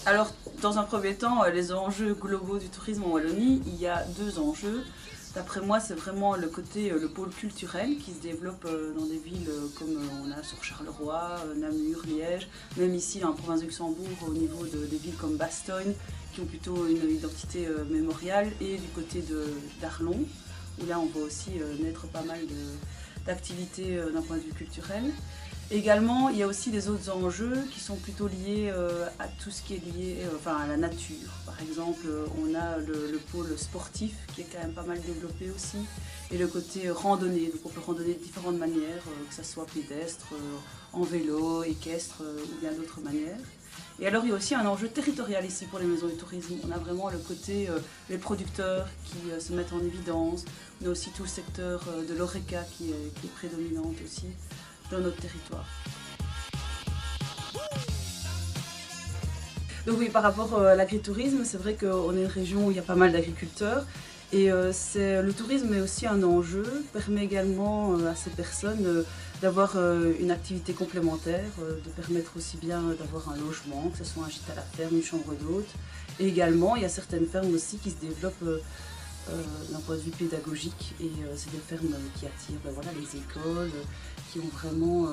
Alors, dans un premier temps, les enjeux globaux du tourisme en Wallonie, il y a deux enjeux. D'après moi, c'est vraiment le côté, le pôle culturel qui se développe dans des villes comme on a sur Charleroi, Namur, Liège, même ici en province de Luxembourg, au niveau des villes comme Bastogne, qui ont plutôt une identité mémoriale, et du côté d'Arlon, où là on voit aussi naître pas mal d'activités d'un point de vue culturel. Également, il y a aussi des autres enjeux qui sont plutôt liés à tout ce qui est lié à la nature. Par exemple, on a le pôle sportif qui est quand même pas mal développé aussi, et le côté randonnée. Donc on peut randonner de différentes manières, que ce soit pédestre, en vélo, équestre ou bien d'autres manières. Et alors il y a aussi un enjeu territorial ici pour les maisons du tourisme. On a vraiment le côté les producteurs qui se mettent en évidence. On a aussi tout le secteur de l'ORECA qui est prédominante aussi dans notre territoire. Donc oui, par rapport à l'agritourisme, c'est vrai qu'on est une région où il y a pas mal d'agriculteurs, et le tourisme est aussi un enjeu, permet également à ces personnes d'avoir une activité complémentaire, de permettre aussi bien d'avoir un logement, que ce soit un gîte à la ferme, une chambre d'hôte. Et également, il y a certaines fermes aussi qui se développent d'un point de vue pédagogique, et c'est des fermes qui attirent les écoles, qui ont vraiment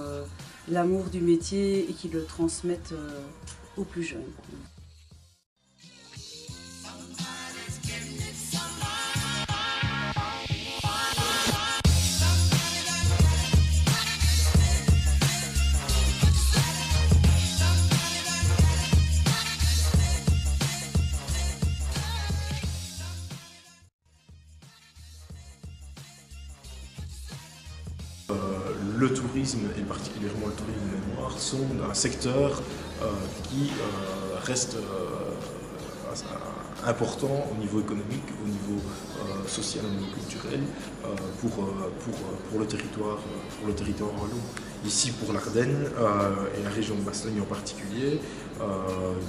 l'amour du métier et qui le transmettent aux plus jeunes. Le tourisme, et particulièrement le tourisme mémoire, sont un secteur qui reste important au niveau économique, au niveau social, au niveau culturel pour le territoire wallon. Ici pour l'Ardenne et la région de Bastogne en particulier,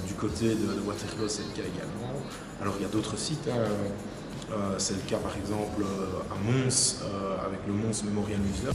du côté de Waterloo c'est le cas également. Alors il y a d'autres sites. C'est le cas par exemple à Mons avec le Mons Memorial Museum.